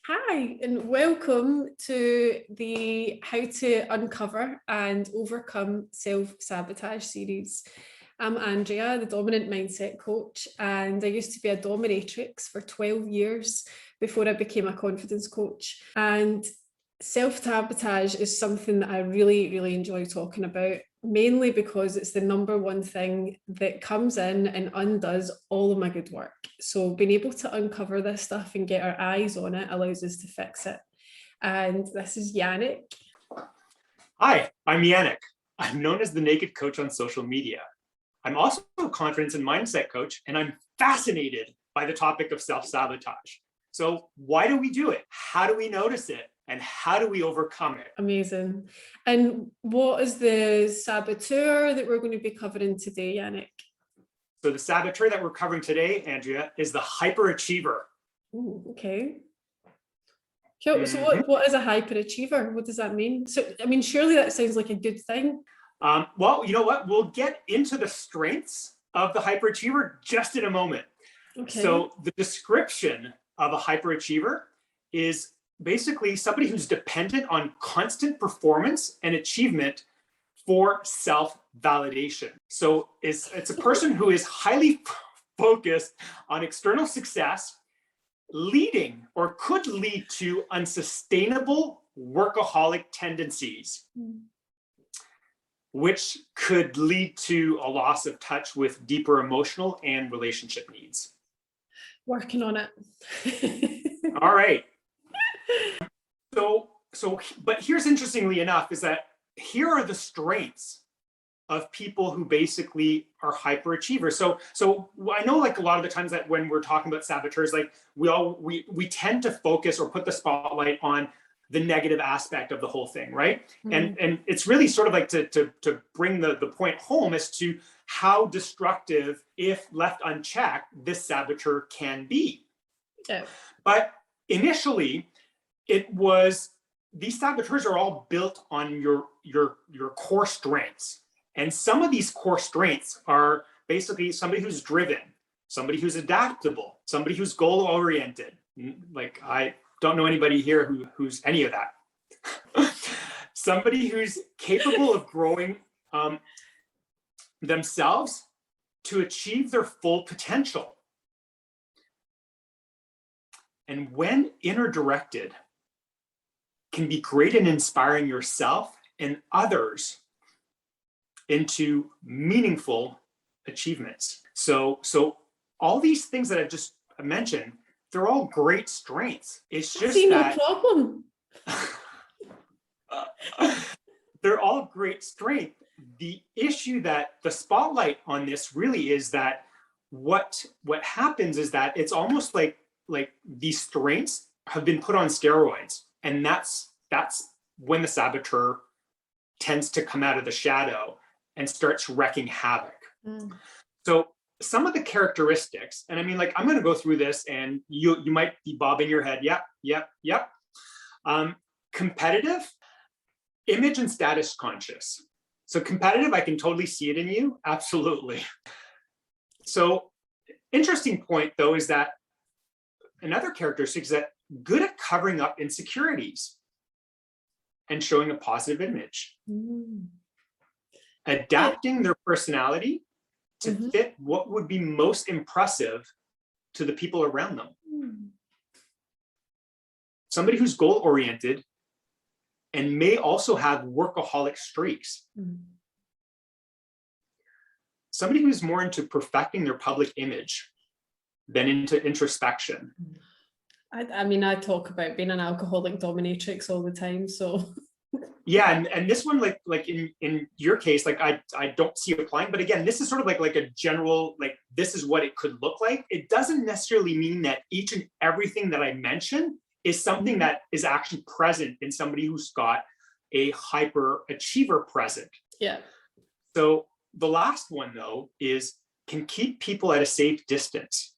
Hi, and welcome to the How to Uncover and Overcome Self-Sabotage series. I'm Andrea, the dominant mindset coach, and I used to be a dominatrix for 12 years before I became a confidence coach. And self-sabotage is something that I really enjoy talking about, mainly because it's the number one thing that comes in and undoes all of my good work. So being able to uncover this stuff and get our eyes on it allows us to fix it. And this is Yannick. Hi, I'm Yannick. I'm known as the Naked Coach on social media. I'm also a confidence and mindset coach, and I'm fascinated by the topic of self-sabotage. So why do we do it? How do we notice it? And how do we overcome it? Amazing. And what is the saboteur that we're going to be covering today, Yannick? So the saboteur that we're covering today, Andrea, is the hyperachiever. Ooh, okay. Cool. So what is a hyperachiever? What does that mean? So, I mean, surely that sounds like a good thing. Well, you know what? We'll get into the strengths of the hyperachiever just in a moment. Okay. So the description of a hyperachiever is basically somebody who's dependent on constant performance and achievement for self-validation. So it's a person who is highly focused on external success, leading or could lead to unsustainable workaholic tendencies, which could lead to a loss of touch with deeper emotional and relationship needs. Working on it. All right. But here's interestingly enough is that here are the strengths of people who basically are hyperachievers. So I know like a lot of the times that when we're talking about saboteurs, like we tend to focus or put the spotlight on the negative aspect of the whole thing, right? Mm-hmm. And it's really sort of like to bring the point home as to how destructive, if left unchecked, this saboteur can be. Yeah. But initially, these saboteurs are all built on your core strengths. And some of these core strengths are basically somebody who's driven, somebody who's adaptable, somebody who's goal-oriented. Like, I don't know anybody here who's any of that. Somebody who's capable of growing themselves to achieve their full potential. And when inner directed, can be great in inspiring yourself and others into meaningful achievements. So all these things that I've just mentioned, they're all great strengths. It's just that no problem. They're all great strength. The issue that the spotlight on this really is that what happens is that it's almost like these strengths have been put on steroids. And that's when the saboteur tends to come out of the shadow and starts wreaking havoc. So some of the characteristics, and I mean, like, I'm going to go through this and you might be bobbing your head. Yep. Competitive, image and status conscious. So competitive, I can totally see it in you. Absolutely. So interesting point though, is that another characteristic is that good at covering up insecurities and showing a positive image. Adapting their personality to fit what would be most impressive to the people around them. Somebody who's goal-oriented and may also have workaholic streaks. Somebody who's more into perfecting their public image than into introspection. I mean, I talk about being an alcoholic dominatrix all the time, so. Yeah, and this one, like in your case, like I don't see it applying, but again, this is sort of like a general, like, this is what it could look like. It doesn't necessarily mean that each and everything that I mentioned is something that is actually present in somebody who's got a hyperachiever present. Yeah. So the last one though is can keep people at a safe distance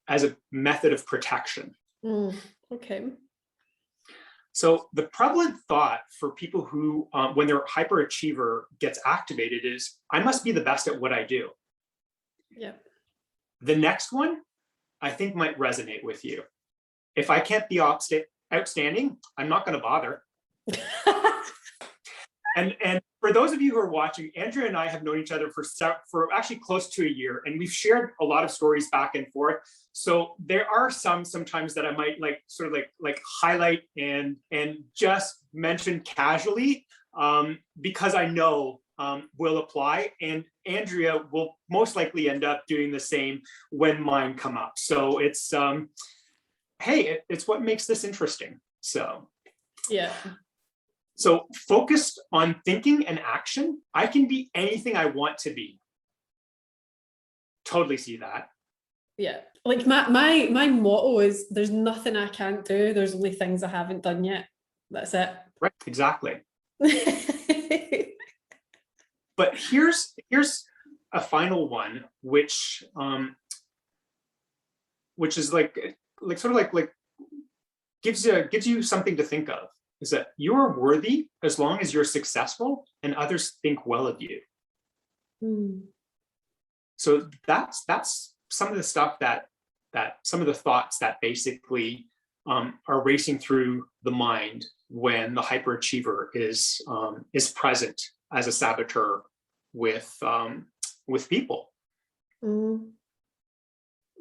as a method of protection. Okay. So the prevalent thought for people who, when their hyperachiever gets activated is, I must be the best at what I do. Yeah. The next one, I think might resonate with you. if I can't be outstanding, I'm not going to bother. And for those of you who are watching, Andrea and I have known each other for actually close to a year, and we've shared a lot of stories back and forth. So there are sometimes that I might sort of highlight and just mention casually, because I know will apply, and Andrea will most likely end up doing the same when mine come up. So it's hey, it's what makes this interesting. So yeah. So focused on thinking and action, I can be anything I want to be. Totally see that. Yeah. Like my motto is there's nothing I can't do. There's only things I haven't done yet. That's it. Right. Exactly. But here's a final one, which is gives you something to think of. Is that you are worthy as long as you're successful and others think well of you. So that's some of the stuff that some of the thoughts that basically are racing through the mind when the hyperachiever is present as a saboteur with people.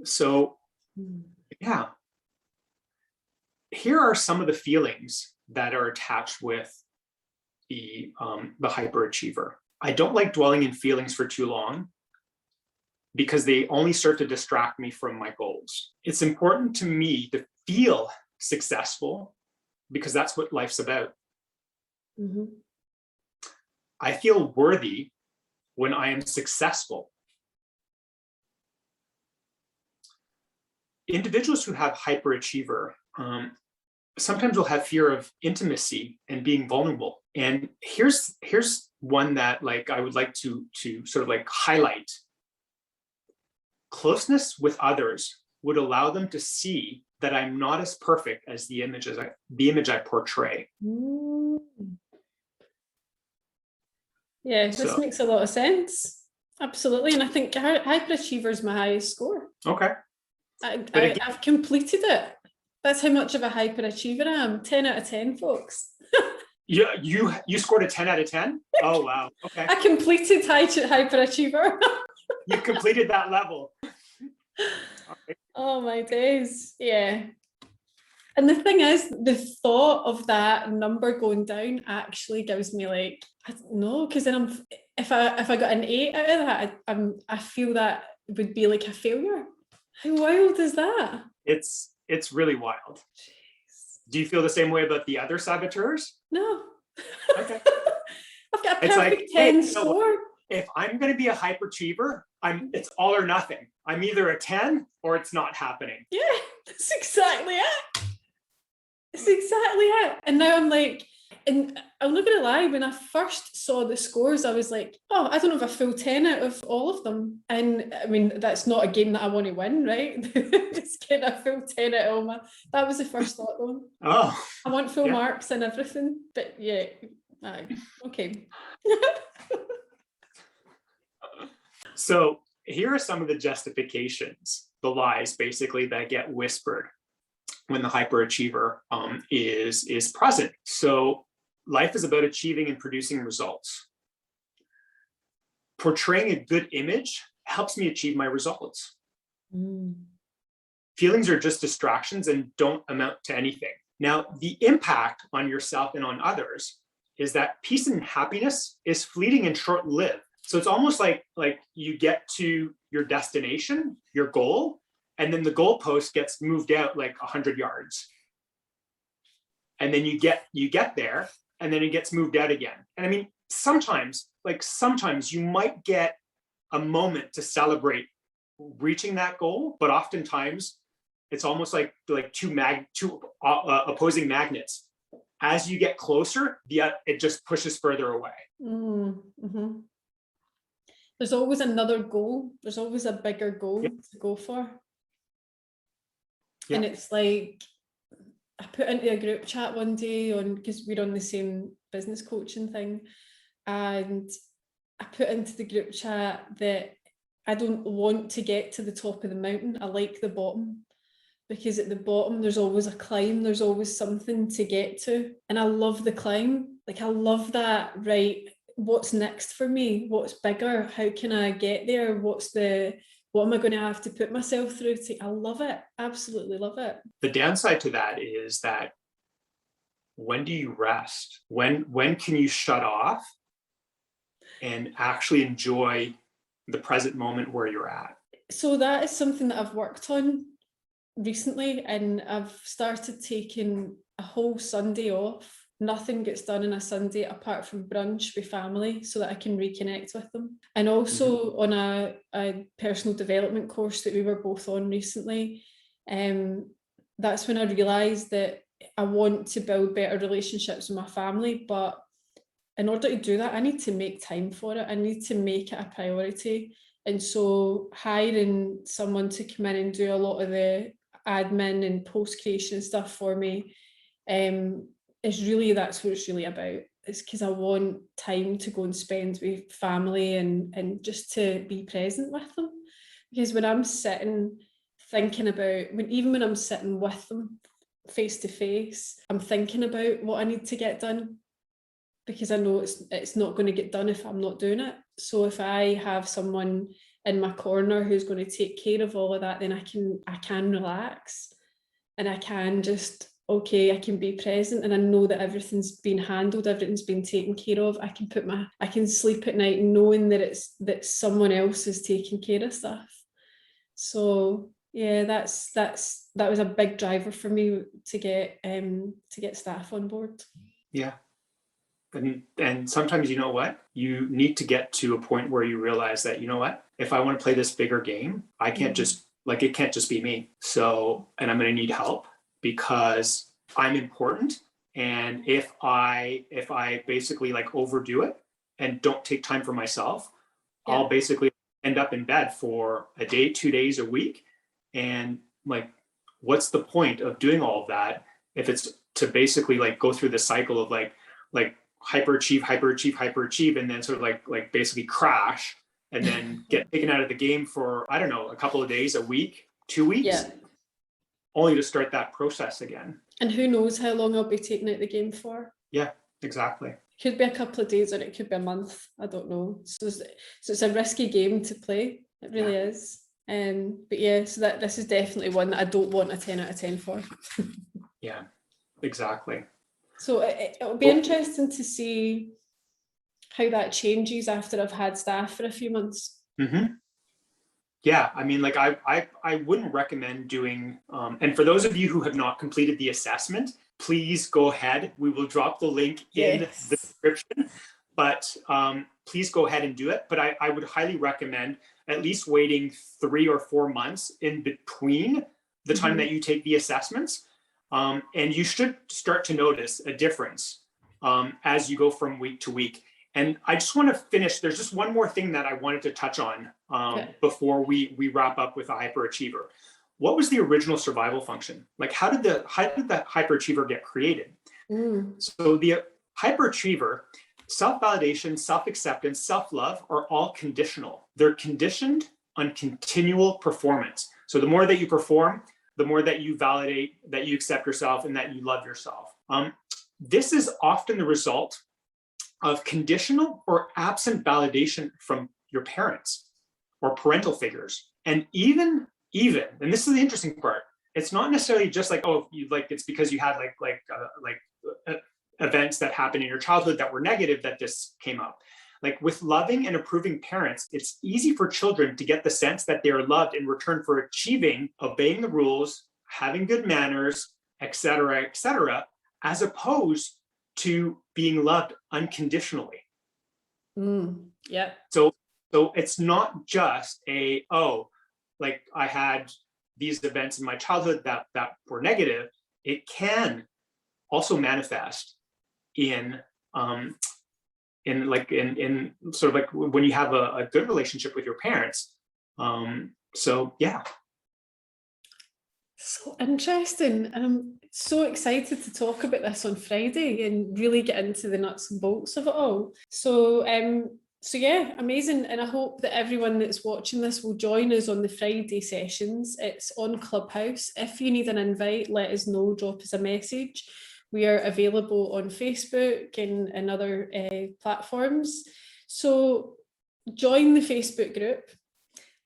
So yeah, here are some of the feelings that are attached with the hyperachiever. I don't like dwelling in feelings for too long because they only serve to distract me from my goals. It's important to me to feel successful because that's what life's about. I feel worthy when I am successful. Individuals who have hyperachiever sometimes will have fear of intimacy and being vulnerable. And here's one that I would like to sort of highlight. Closeness with others would allow them to see that I'm not as perfect as the image I portray. Yeah, this makes a lot of sense. Absolutely. And I think hyperachiever is my highest score. Okay. I've completed it. That's how much of a hyperachiever I am. 10 out of 10, folks. Yeah, you scored a 10 out of 10? Oh, wow. Okay. I completed hyperachiever. You completed that level. Okay. Oh, my days. Yeah. And the thing is, the thought of that number going down actually gives me I don't know, because then if I got an 8 out of that, I feel that would be like a failure. How wild is that? It's really wild. Jeez. Do you feel the same way about the other saboteurs? No. Okay. I've got a perfect 10 score. If I'm going to be a hyperachiever, it's all or nothing. I'm either a 10 or it's not happening. Yeah, that's exactly it. It's exactly it. And now I'm and I'm not going to lie, when I first saw the scores, I was like, oh, I don't have a full 10 out of all of them. And I mean, that's not a game that I want to win, right? Just get a full 10 out of all that was the first thought though. Oh. I want full marks and everything. But yeah, okay. So here are some of the justifications, the lies basically that get whispered when the hyperachiever is present. So life is about achieving and producing results. Portraying a good image helps me achieve my results. Feelings are just distractions and don't amount to anything. Now, the impact on yourself and on others is that peace and happiness is fleeting and short-lived. So it's almost like you get to your destination, your goal, and then the goalpost gets moved out 100 yards. And then you get there, and then it gets moved out again. And I mean, sometimes you might get a moment to celebrate reaching that goal, but oftentimes it's almost like two opposing magnets. As you get closer, it just pushes further away. Mm-hmm. There's always another goal. There's always a bigger goal to go for. And it's I put into a group chat one day because we're on the same business coaching thing, and I put into the group chat that I don't want to get to the top of the mountain. I like the bottom. because at the bottom there's always a climb, there's always something to get to. And I love the climb. Like, I love that, right? What's next for me? What's bigger? How can I get there? What am I going to have to put myself through I love it. Absolutely love it. The downside to that is that when do you rest? When can you shut off and actually enjoy the present moment where you're at? So that is something that I've worked on recently, and I've started taking a whole Sunday off. Nothing gets done on a Sunday apart from brunch with family, so that I can reconnect with them. And also on a personal development course that we were both on recently, that's when I realised that I want to build better relationships with my family, but in order to do that, I need to make time for it. I need to make it a priority. And so hiring someone to come in and do a lot of the admin and post creation stuff for me that's what it's really about. It's because I want time to go and spend with family and just to be present with them. Because when I'm sitting thinking about, even when I'm sitting with them face to face, I'm thinking about what I need to get done, because I know it's not going to get done if I'm not doing it. So if I have someone in my corner who's going to take care of all of that, then I can relax, and I can just, I can be present, and I know that everything's been handled, everything's been taken care of. I can sleep at night knowing that someone else is taking care of stuff. So yeah, that was a big driver for me to get staff on board. Yeah. And sometimes, you know what, you need to get to a point where you realize that, you know what, if I want to play this bigger game, I can't just, like, it can't just be me. So, and I'm going to need help because I'm important. And if I basically like overdo it and don't take time for myself, I'll basically end up in bed for a day, 2 days, a week. And like, what's the point of doing all of that if it's to basically like go through the cycle of like hyperachieve, and then sort of like basically crash and then get taken out of the game for, I don't know, a couple of days, a week, 2 weeks, only to start that process again. And who knows how long I'll be taken out the game for. Yeah, exactly. It could be a couple of days or it could be a month. I don't know. So it's a risky game to play. It really is. But yeah, so this is definitely one that I don't want a 10 out of 10 for. Yeah, exactly. So it'll be interesting to see how that changes after I've had staff for a few months. Yeah, I mean, like I wouldn't recommend doing, and for those of you who have not completed the assessment, please go ahead. We will drop the link in the description, but please go ahead and do it. But I would highly recommend at least waiting 3 or 4 months in between the time that you take the assessments. And you should start to notice a difference as you go from week to week. And I just want to finish. There's just one more thing that I wanted to touch on before we wrap up with a hyperachiever. What was the original survival function? Like, how did the hyperachiever get created? So the hyperachiever, self-validation, self-acceptance, self-love are all conditional. They're conditioned on continual performance. So the more that you perform, the more that you validate, that you accept yourself, and that you love yourself. This is often the result of conditional or absent validation from your parents or parental figures. And even, and this is the interesting part, it's not necessarily just like, oh, it's because you had events that happened in your childhood that were negative that this came up. Like, with loving and approving parents, it's easy for children to get the sense that they are loved in return for achieving, obeying the rules, having good manners, etc., as opposed to being loved unconditionally. So it's not just I had these events in my childhood that were negative. It can also manifest in sort of like when you have a good relationship with your parents. So yeah. So interesting. And I'm so excited to talk about this on Friday and really get into the nuts and bolts of it all. So So yeah, amazing. And I hope that everyone that's watching this will join us on the Friday sessions. It's on Clubhouse. If you need an invite, let us know, drop us a message. We are available on Facebook and other platforms. So join the Facebook group.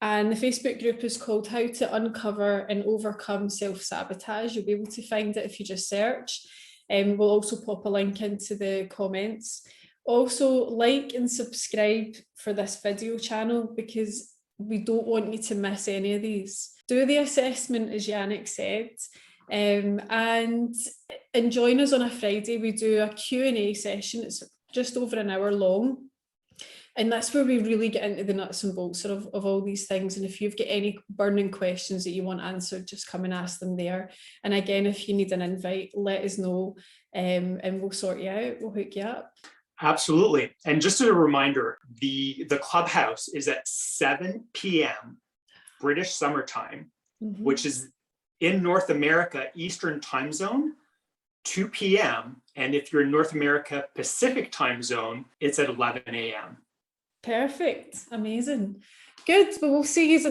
And the Facebook group is called How to Uncover and Overcome Self-Sabotage. You'll be able to find it if you just search. We'll also pop a link into the comments. Also, like and subscribe for this video channel because we don't want you to miss any of these. Do the assessment, as Yannick said, and join us on a Friday. We do a Q&A session. It's just over an hour long. And that's where we really get into the nuts and bolts of all these things. And if you've got any burning questions that you want answered, just come and ask them there. And again, if you need an invite, let us know and we'll sort you out. We'll hook you up. Absolutely. And just as a reminder, the Clubhouse is at 7 p.m. British summertime, which is in North America, Eastern time zone, 2 p.m. And if you're in North America, Pacific time zone, it's at 11 a.m. Perfect. Amazing. Good. But we'll see you in